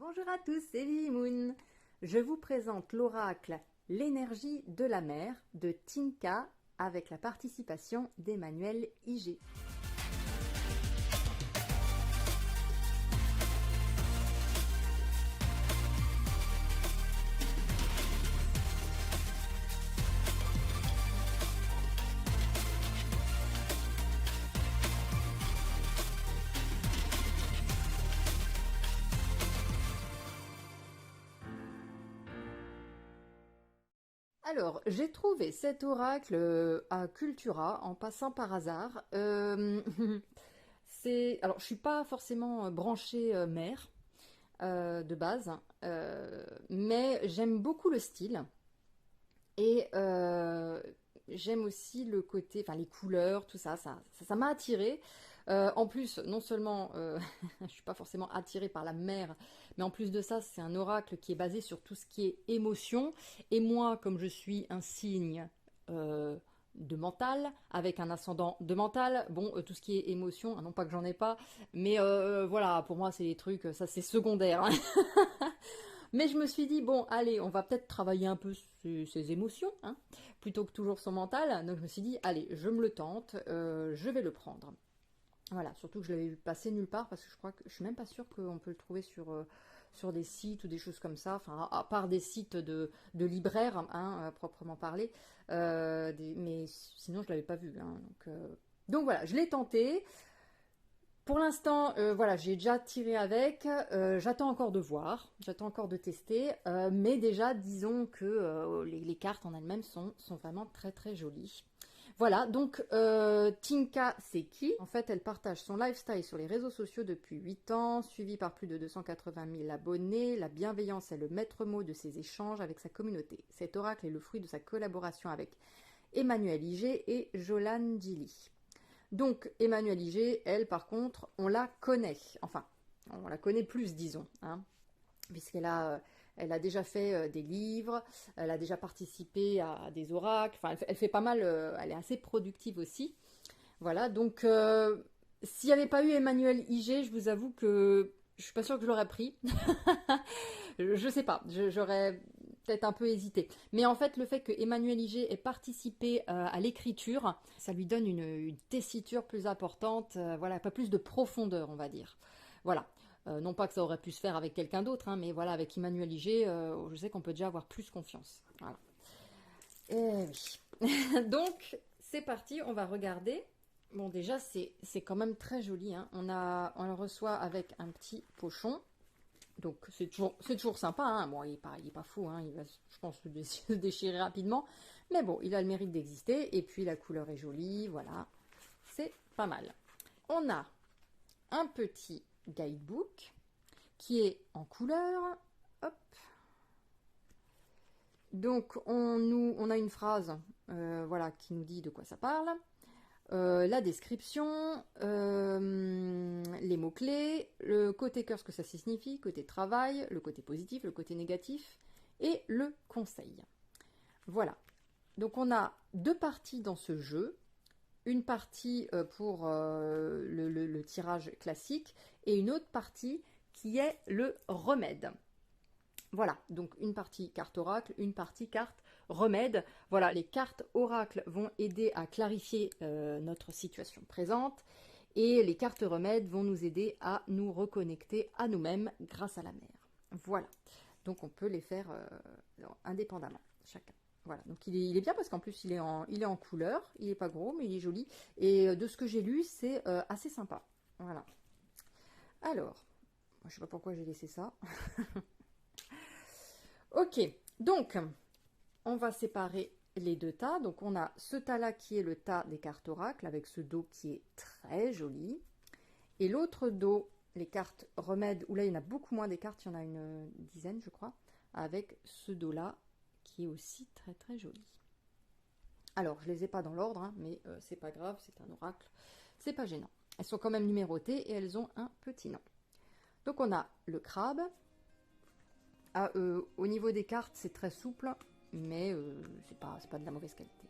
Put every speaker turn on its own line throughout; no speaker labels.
Bonjour à tous, c'est Limoun. Je vous présente l'oracle L'énergie de la mer de Tinka avec la participation d'Emmanuel IG. Alors, j'ai trouvé cet oracle à Cultura en passant par hasard. Alors, je suis pas forcément branchée mer de base, mais j'aime beaucoup le style et j'aime aussi le côté, enfin les couleurs, tout ça, ça m'a attirée. En plus, non seulement je suis pas forcément attirée par la mer, mais en plus de ça, c'est un oracle qui est basé sur tout ce qui est émotion. Et moi, comme je suis un signe euh, de mental, avec un ascendant de mental, bon, tout ce qui est émotion, non pas que j'en ai pas, mais voilà, pour moi, c'est des trucs, ça c'est secondaire, hein. Mais je me suis dit, bon, allez, on va peut-être travailler un peu ses émotions, hein, plutôt que toujours son mental. Donc je me suis dit, allez, je me le tente, je vais le prendre. Voilà, surtout que je l'avais vu passer nulle part parce que je suis même pas sûre qu'on peut le trouver sur des sites ou des choses comme ça, enfin à part des sites de libraires, hein, à proprement parler, mais sinon je l'avais pas vu, hein, donc voilà, je l'ai tenté. Pour l'instant, voilà, j'ai déjà tiré avec, j'attends encore de voir, j'attends encore de tester, mais déjà disons que les cartes en elles-mêmes sont vraiment très très jolies. Voilà, donc Tinka, c'est qui? En fait, elle partage son lifestyle sur les réseaux sociaux depuis 8 ans, suivie par plus de 280 000 abonnés. La bienveillance est le maître mot de ses échanges avec sa communauté. Cet oracle est le fruit de sa collaboration avec Emmanuel IG et Jolan Gilly. Donc, Emmanuel IG, elle, par contre, on la connaît. Enfin, on la connaît plus, disons, hein, puisqu'elle a déjà fait des livres, elle a déjà participé à des oracles, enfin elle fait pas mal, elle est assez productive aussi. Voilà, donc s'il n'y avait pas eu Emmanuel IG, je vous avoue que je suis pas sûre que je l'aurais pris. Je sais pas, j'aurais peut-être un peu hésité. Mais en fait, le fait que Emmanuel IG ait participé à l'écriture, ça lui donne une tessiture plus importante, voilà, pas plus de profondeur, on va dire. Voilà. Non pas que ça aurait pu se faire avec quelqu'un d'autre, hein, mais voilà, avec Emmanuel IG, je sais qu'on peut déjà avoir plus confiance. Voilà. Et oui. Donc, c'est parti, on va regarder. Bon, déjà, c'est quand même très joli, hein. On le reçoit avec un petit pochon. Donc, c'est toujours sympa, hein. Bon, il est pas fou, hein. Il va, je pense, se déchirer rapidement. Mais bon, il a le mérite d'exister. Et puis, la couleur est jolie, voilà. C'est pas mal. On a un petit guidebook qui est en couleur. Hop. Donc on a une phrase voilà, qui nous dit de quoi ça parle. La description, les mots-clés, le côté cœur, ce que ça signifie, côté travail, le côté positif, le côté négatif, et le conseil. Voilà. Donc on a deux parties dans ce jeu. Une partie pour le tirage classique et une autre partie qui est le remède. Voilà, donc une partie carte oracle, une partie carte remède. Voilà, les cartes oracle vont aider à clarifier notre situation présente et les cartes remèdes vont nous aider à nous reconnecter à nous-mêmes grâce à la mer. Voilà, donc on peut les faire indépendamment, chacun. Voilà, donc il est bien parce qu'en plus il est en couleur, il n'est pas gros mais il est joli. Et de ce que j'ai lu, c'est assez sympa. Voilà. Alors, je sais pas pourquoi j'ai laissé ça. Ok, donc on va séparer les deux tas. Donc on a ce tas-là qui est le tas des cartes oracle avec ce dos qui est très joli. Et l'autre dos, les cartes remèdes, où là il y en a beaucoup moins des cartes, il y en a une dizaine je crois, avec ce dos-là qui est aussi très très joli. Alors je les ai pas dans l'ordre, hein, mais c'est pas grave, c'est un oracle, c'est pas gênant. Elles sont quand même numérotées et elles ont un petit nom. Donc on a le crabe. Ah, au niveau des cartes, c'est très souple, mais c'est pas de la mauvaise qualité.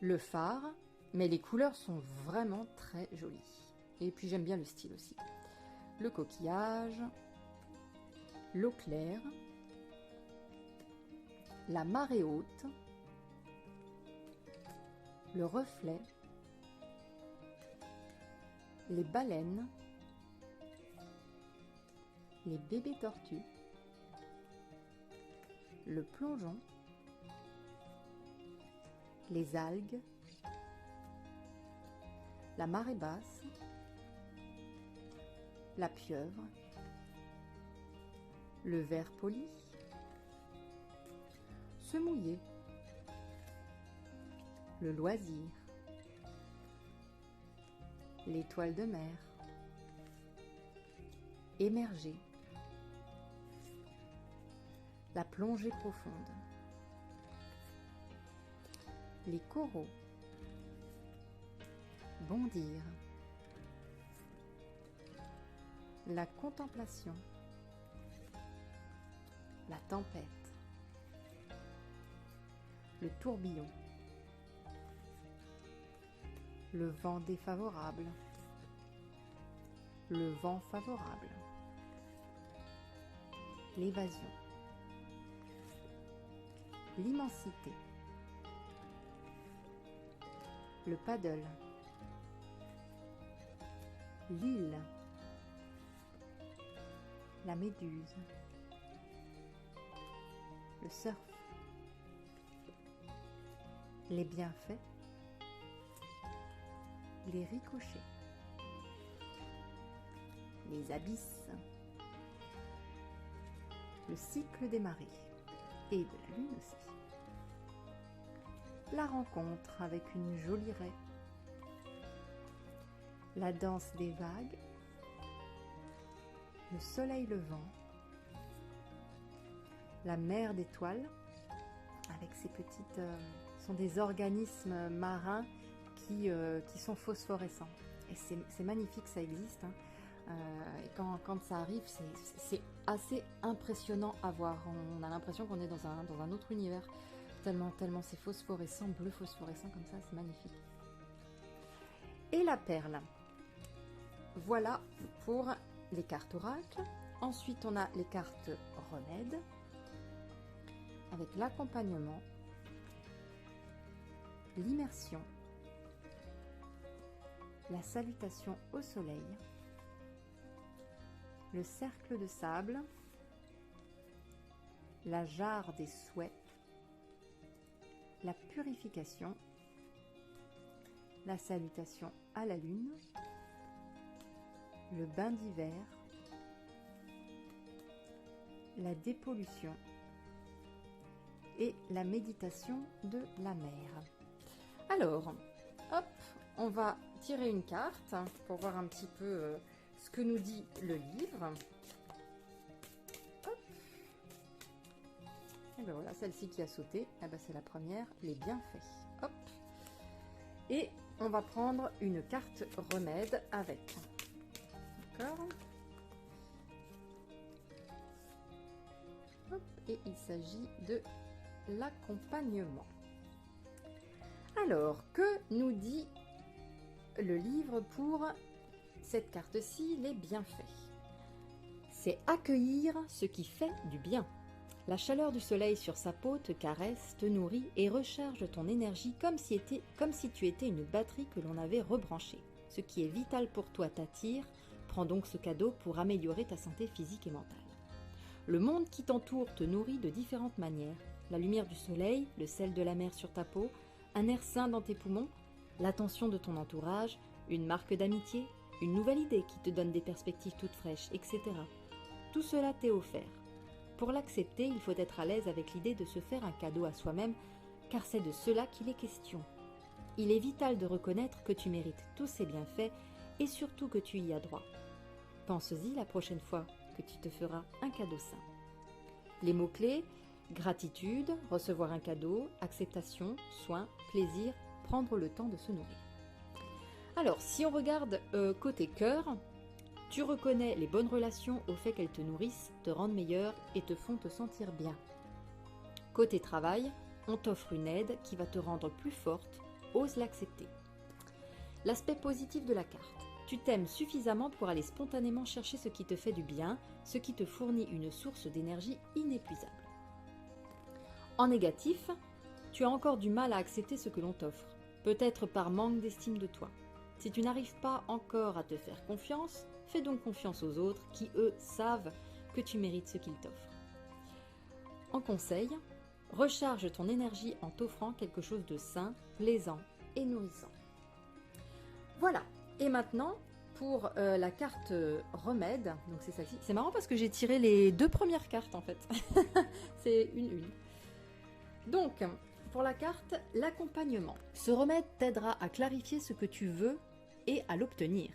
Le phare, mais les couleurs sont vraiment très jolies. Et puis j'aime bien le style aussi. Le coquillage, l'eau claire, la marée haute, le reflet, les baleines, les bébés tortues, le plongeon, les algues, la marée basse, la pieuvre, le ver poli, se mouiller, le loisir, l'étoile de mer, émerger, la plongée profonde, les coraux, bondir, la contemplation, la tempête, le tourbillon, le vent défavorable, le vent favorable, l'évasion, l'immensité, le paddle, l'île, la méduse, le surf, les bienfaits, les ricochets, les abysses, le cycle des marées et de la lune aussi, la rencontre avec une jolie raie, la danse des vagues, le soleil levant, la mer d'étoiles avec ces petites sont des organismes marins qui sont phosphorescents et c'est magnifique, ça existe, hein. Et quand ça arrive, c'est assez impressionnant à voir. On a l'impression qu'on est dans un autre univers, tellement c'est phosphorescent, bleu phosphorescent comme ça, c'est magnifique. Et la perle, voilà pour les cartes oracles. Ensuite on a les cartes remèdes avec l'accompagnement, l'immersion, la salutation au soleil, le cercle de sable, la jarre des souhaits, la purification, la salutation à la lune, le bain d'hiver, la dépollution et la méditation de la mer. Alors, hop, on va tirer une carte pour voir un petit peu ce que nous dit le livre. Hop. Et bien voilà, celle-ci qui a sauté, eh ben c'est la première, les bienfaits. Hop. Et on va prendre une carte remède avec. D'accord. Hop. Et il s'agit de l'accompagnement. Alors, que nous dit le livre pour cette carte-ci, les bienfaits? C'est accueillir ce qui fait du bien. La chaleur du soleil sur sa peau te caresse, te nourrit et recharge ton énergie comme si tu étais une batterie que l'on avait rebranchée. Ce qui est vital pour toi t'attire, prends donc ce cadeau pour améliorer ta santé physique et mentale. Le monde qui t'entoure te nourrit de différentes manières. La lumière du soleil, le sel de la mer sur ta peau, un air sain dans tes poumons, l'attention de ton entourage, une marque d'amitié, une nouvelle idée qui te donne des perspectives toutes fraîches, etc. Tout cela t'est offert. Pour l'accepter, il faut être à l'aise avec l'idée de se faire un cadeau à soi-même, car c'est de cela qu'il est question. Il est vital de reconnaître que tu mérites tous ces bienfaits et surtout que tu y as droit. Pense-y la prochaine fois que tu te feras un cadeau sain. Les mots-clés: gratitude, recevoir un cadeau, acceptation, soin, plaisir, prendre le temps de se nourrir. Alors, si on regarde côté cœur, tu reconnais les bonnes relations au fait qu'elles te nourrissent, te rendent meilleure et te font te sentir bien. Côté travail, on t'offre une aide qui va te rendre plus forte, ose l'accepter. L'aspect positif de la carte: Tu t'aimes suffisamment pour aller spontanément chercher ce qui te fait du bien, ce qui te fournit une source d'énergie inépuisable. En négatif, tu as encore du mal à accepter ce que l'on t'offre, peut-être par manque d'estime de toi. Si tu n'arrives pas encore à te faire confiance, fais donc confiance aux autres qui, eux, savent que tu mérites ce qu'ils t'offrent. En conseil, recharge ton énergie en t'offrant quelque chose de sain, plaisant et nourrissant. Voilà, et maintenant pour la carte remède, donc c'est celle-ci. C'est marrant parce que j'ai tiré les 2 premières cartes en fait, c'est une. Donc, pour la carte, l'accompagnement. Ce remède t'aidera à clarifier ce que tu veux et à l'obtenir.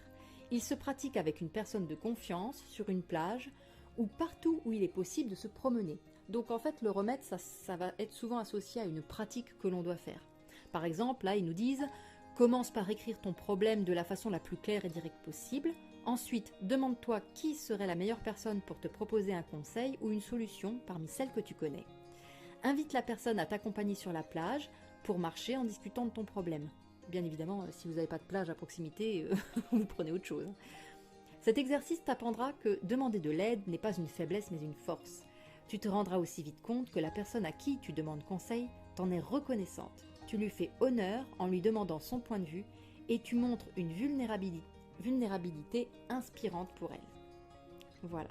Il se pratique avec une personne de confiance, sur une plage, ou partout où il est possible de se promener. Donc en fait, le remède, ça va être souvent associé à une pratique que l'on doit faire. Par exemple, là, ils nous disent « Commence par écrire ton problème de la façon la plus claire et directe possible. Ensuite, demande-toi qui serait la meilleure personne pour te proposer un conseil ou une solution parmi celles que tu connais. Invite la personne à t'accompagner sur la plage pour marcher en discutant de ton problème. » Bien évidemment, si vous n'avez pas de plage à proximité, vous prenez autre chose. Cet exercice t'apprendra que demander de l'aide n'est pas une faiblesse mais une force. Tu te rendras aussi vite compte que la personne à qui tu demandes conseil t'en est reconnaissante. Tu lui fais honneur en lui demandant son point de vue et tu montres une vulnérabilité inspirante pour elle. Voilà.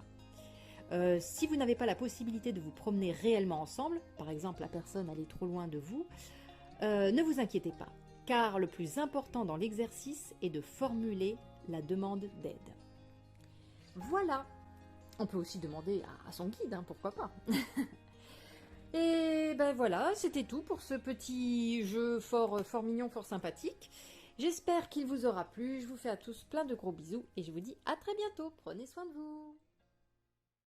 Si vous n'avez pas la possibilité de vous promener réellement ensemble, par exemple la personne elle est trop loin de vous, ne vous inquiétez pas, car le plus important dans l'exercice est de formuler la demande d'aide. Voilà. On peut aussi demander à son guide, hein, pourquoi pas. Et ben voilà, c'était tout pour ce petit jeu fort mignon, fort sympathique. J'espère qu'il vous aura plu. Je vous fais à tous plein de gros bisous et je vous dis à très bientôt. Prenez soin de vous.